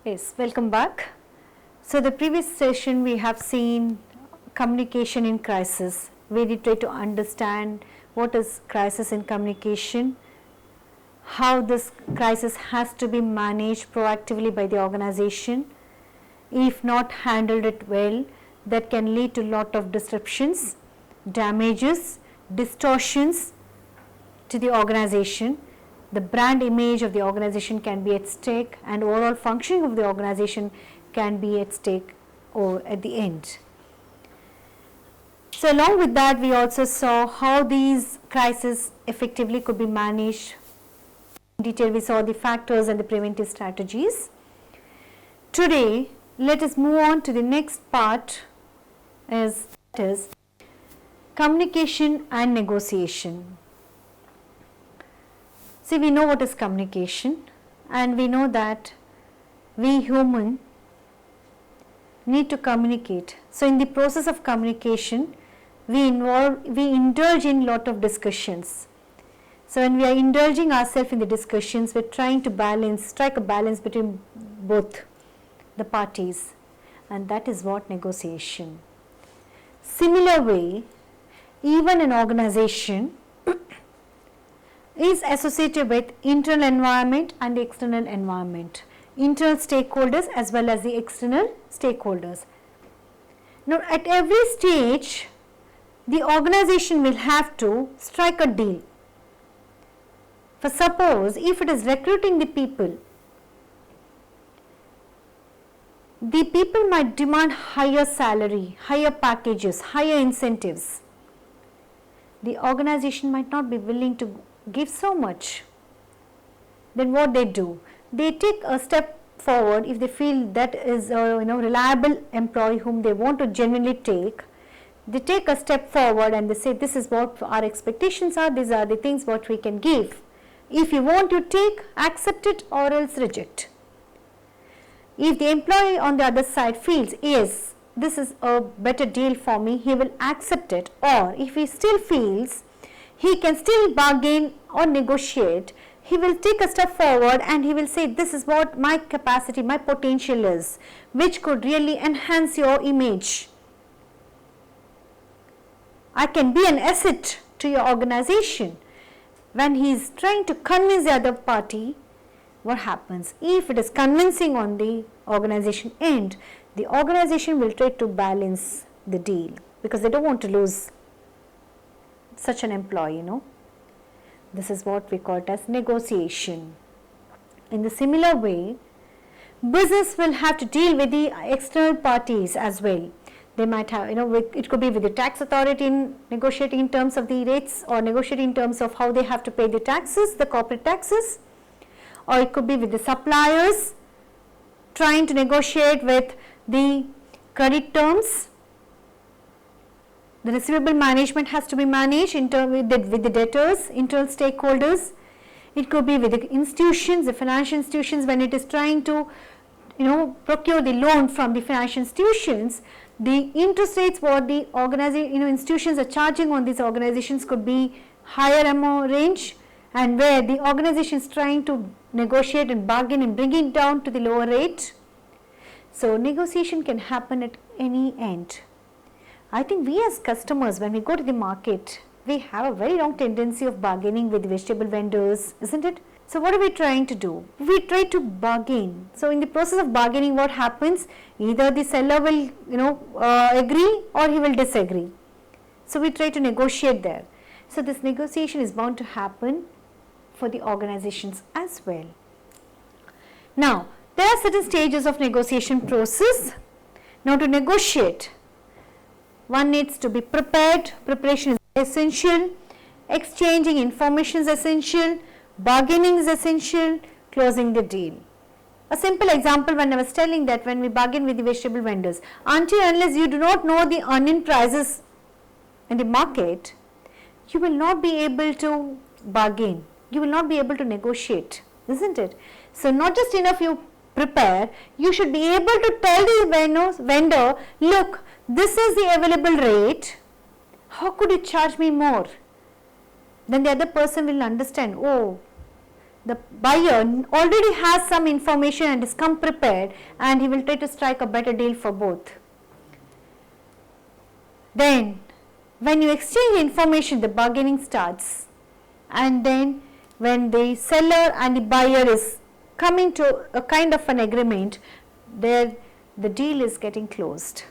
Yes, welcome back. So the previous session we have seen communication in crisis. We did try to understand what is crisis in communication, how this crisis has to be managed proactively by the organization. If not handled it well, that can lead to lot of disruptions, damages, distortions to the organization. The brand image of the organization can be at stake, and overall functioning of the organization can be at stake or at the end. So along with that, we also saw how these crises effectively could be managed. In detail, we saw the factors and the preventive strategies. Today, let us move on to the next part, as that is communication and negotiation. See, we know what is communication, and we know that we human need to communicate. So in the process of communication, we indulge in lot of discussions. So when we are indulging ourselves in the discussions, we are trying to strike a balance between both the parties, and that is what negotiation. Similar way, even an organization is associated with internal environment and the external environment, internal stakeholders as well as the external stakeholders. Now at every stage, the organization will have to strike a deal. For suppose if it is recruiting the people might demand higher salary, higher packages, higher incentives. The organization might not be willing to give so much. Then what they do? They take a step forward if they feel that is a reliable employee whom they want to genuinely take. They take a step forward and they say, this is what our expectations are, these are the things what we can give. If you want to take, accept it or else reject. If the employee on the other side feels, yes, this is a better deal for me, he will accept it, or if he still feels he can still bargain or negotiate, he will take a step forward and he will say, this is what my capacity, my potential is, which could really enhance your image. I can be an asset to your organization. When he is trying to convince the other party, what happens? If it is convincing on the organization end, the organization will try to balance the deal because they don't want to lose such an employee, This is what we call it as negotiation. In the similar way, business will have to deal with the external parties as well. They might have, it could be with the tax authority in negotiating in terms of the rates or negotiating in terms of how they have to pay the taxes, the corporate taxes, or it could be with the suppliers trying to negotiate with the credit terms. The receivable management has to be managed with the debtors, internal stakeholders. It could be with the institutions, the financial institutions, when it is trying to, procure the loan from the financial institutions. The interest rates what the institutions are charging on these organizations could be higher amount range, and where the organization is trying to negotiate and bargain and bring it down to the lower rate. So negotiation can happen at any end. I think we as customers, when we go to the market, we have a very long tendency of bargaining with vegetable vendors, isn't it? So what are we trying to do? We try to bargain. So in the process of bargaining, what happens? Either the seller will, agree or he will disagree. So we try to negotiate there. So this negotiation is bound to happen for the organizations as well. Now, there are certain stages of negotiation process. Now to negotiate, one needs to be prepared. Preparation is essential. Exchanging information is essential. Bargaining is essential. Closing the deal. A simple example, when I was telling that when we bargain with the vegetable vendors, until unless you do not know the onion prices in the market, you will not be able to bargain. You will not be able to negotiate, isn't it? So not just enough you prepare, you should be able to tell the vendor, look, this is the available rate, how could you charge me more? Then the other person will understand, oh, the buyer already has some information and is come prepared, and he will try to strike a better deal for both. Then when you exchange information, the bargaining starts, and then when the seller and the buyer is coming to a kind of an agreement, there the deal is getting closed.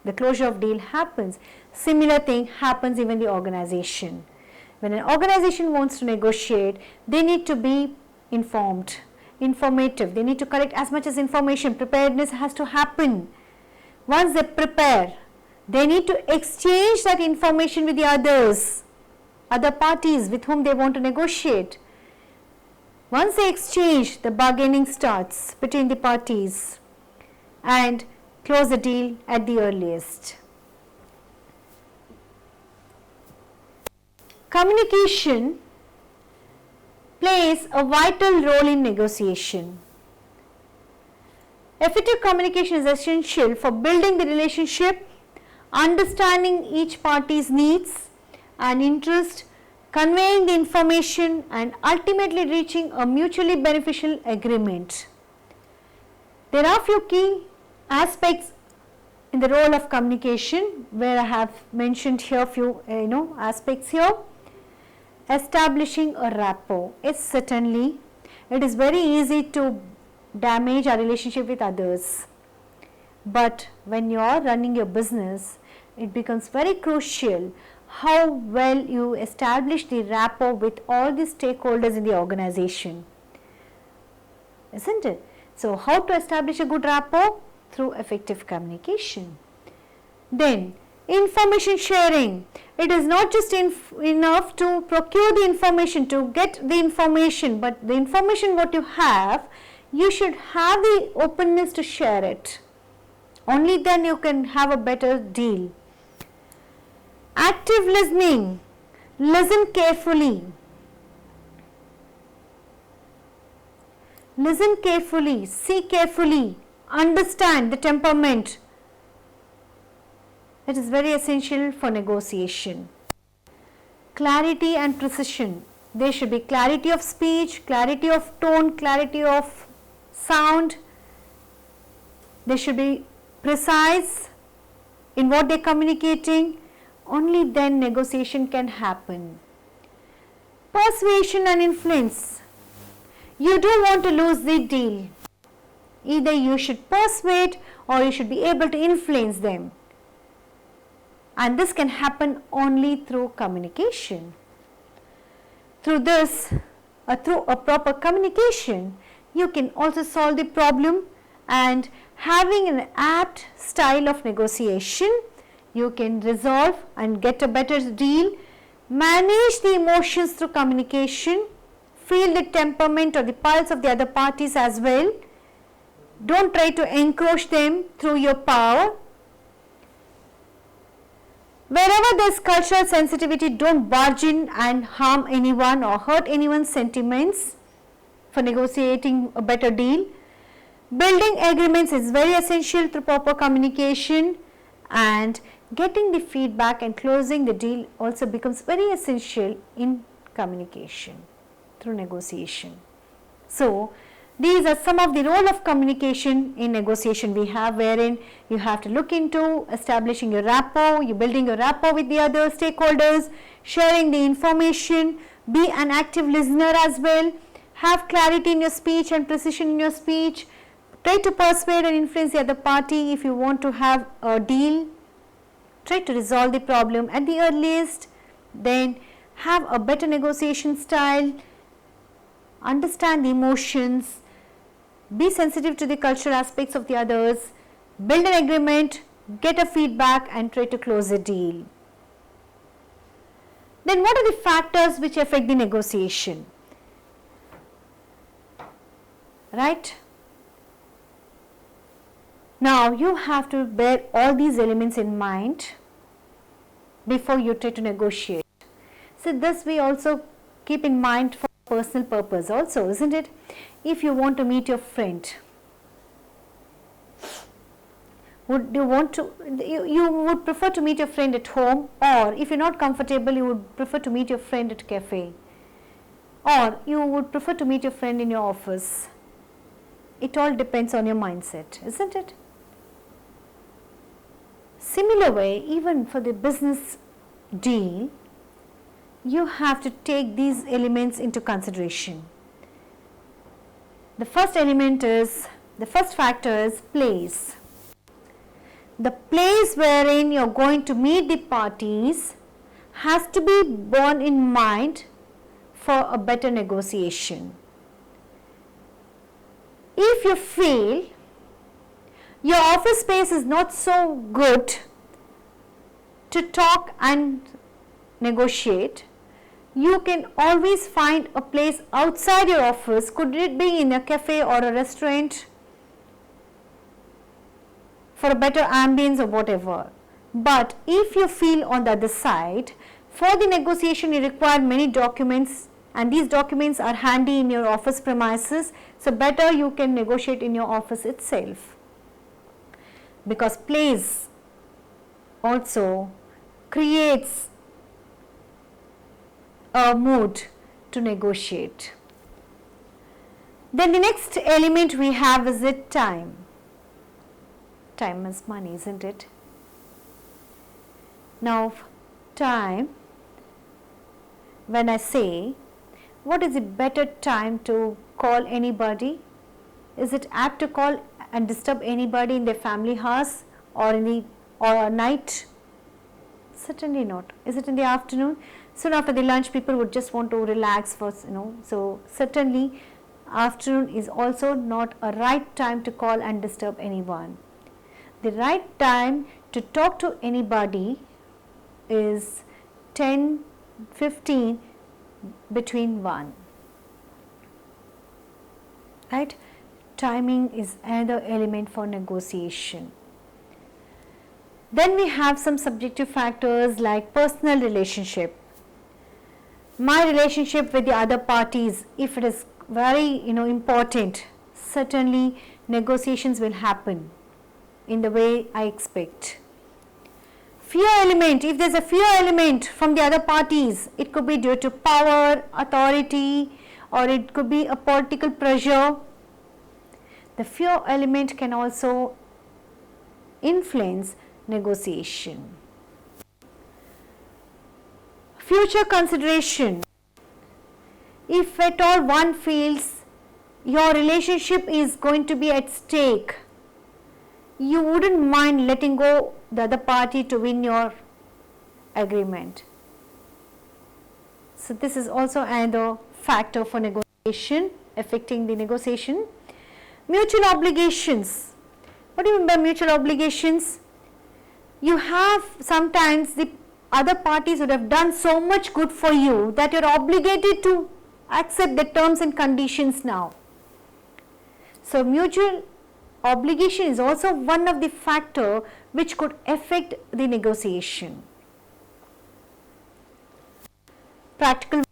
The closure of deal happens. Similar thing happens even in the organization. When an organization wants to negotiate, they need to be informed, informative. They need to collect as much as information. Preparedness has to happen. Once they prepare, they need to exchange that information with the other parties with whom they want to negotiate. Once they exchange, the bargaining starts between the parties and close the deal at the earliest. Communication plays a vital role in negotiation. Effective communication is essential for building the relationship, understanding each party's needs and interest, conveying the information, and ultimately reaching a mutually beneficial agreement. There are few key aspects in the role of communication, where I have mentioned here few aspects here. Establishing a rapport is certainly, it is very easy to damage our relationship with others, but when you are running your business, it becomes very crucial how well you establish the rapport with all the stakeholders in the organization, isn't it? So how to establish a good rapport? Through effective communication. Then information sharing. It is not just enough to procure the information, to get the information, but the information what you have, you should have the openness to share it. Only then you can have a better deal. Active listening. Listen carefully. Listen carefully, see carefully, understand the temperament. It is very essential for negotiation. Clarity and precision. There should be clarity of speech, clarity of tone, clarity of sound. They should be precise in what they are communicating. Only then negotiation can happen. Persuasion and influence. You don't want to lose the deal. Either you should persuade or you should be able to influence them. And this can happen only through communication. Through this, through a proper communication, you can also solve the problem, and having an apt style of negotiation, you can resolve and get a better deal. Manage the emotions through communication. Feel the temperament or the pulse of the other parties as well. Don't try to encroach them through your power. Wherever there is cultural sensitivity, don't barge in and harm anyone or hurt anyone's sentiments for negotiating a better deal. Building agreements is very essential through proper communication, and getting the feedback and closing the deal also becomes very essential in communication through negotiation. So, these are some of the role of communication in negotiation we have, wherein you have to look into establishing your rapport, you building a rapport with the other stakeholders, sharing the information, be an active listener as well, have clarity in your speech and precision in your speech, try to persuade and influence the other party if you want to have a deal, try to resolve the problem at the earliest, then have a better negotiation style, understand the emotions, be sensitive to the cultural aspects of the others, build an agreement, get a feedback, and try to close a deal. Then what are the factors which affect the negotiation? Right? Now you have to bear all these elements in mind before you try to negotiate. So this we also keep in mind for personal purpose also, isn't it? If you want to meet your friend, would you want to, you would prefer to meet your friend at home, or if you're not comfortable, you would prefer to meet your friend at cafe, or you would prefer to meet your friend in your office. It all depends on your mindset, isn't it? Similar way, even for the business deal, you have to take these elements into consideration. The first factor is place. The place wherein you are going to meet the parties has to be borne in mind for a better negotiation. If you feel your office space is not so good to talk and negotiate, you can always find a place outside your office. Could it be in a cafe or a restaurant for a better ambience or whatever. But if you feel on the other side, for the negotiation you require many documents, and these documents are handy in your office premises, so better you can negotiate in your office itself, because place also creates a mood to negotiate. Then the next element we have is the time. Time is money, isn't it? Now, time, when I say, what is the better time to call anybody? Is it apt to call and disturb anybody in their family house or or night? Certainly not. Is it in the afternoon? Soon after the lunch, people would just want to relax first, So certainly, afternoon is also not a right time to call and disturb anyone. The right time to talk to anybody is 10:15 between 1. Right? Timing is another element for negotiation. Then we have some subjective factors like personal relationship. My relationship with the other parties, if it is very important, certainly negotiations will happen in the way I expect. Fear element, if there is a fear element from the other parties, it could be due to power, authority, or it could be a political pressure. The fear element can also influence negotiation. Future consideration. If at all one feels your relationship is going to be at stake, you wouldn't mind letting go the other party to win your agreement. So this is also another factor for negotiation, affecting the negotiation. Mutual obligations. What do you mean by mutual obligations? You have sometimes the other parties would have done so much good for you that you are obligated to accept the terms and conditions now. So mutual obligation is also one of the factor which could affect the negotiation. Practical,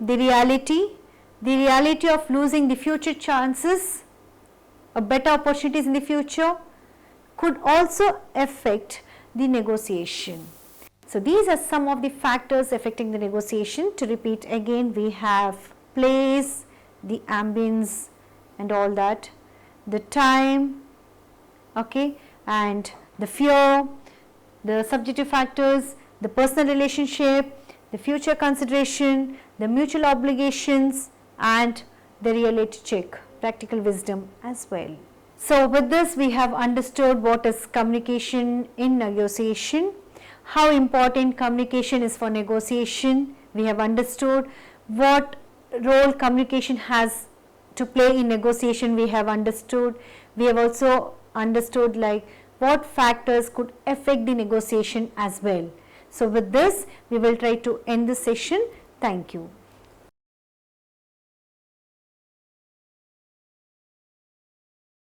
the reality of losing the future chances, better opportunities in the future, could also affect the negotiation. So these are some of the factors affecting the negotiation. To repeat again, we have place, the ambience and all that, the time, okay, and the fear, the subjective factors, the personal relationship, the future consideration, the mutual obligations, and the reality check, practical wisdom as well. So with this we have understood what is communication in negotiation, how important communication is for negotiation. We have understood what role communication has to play in negotiation. We have understood. We have also understood like what factors could affect the negotiation as well. So with this we will try to end this session. Thank you.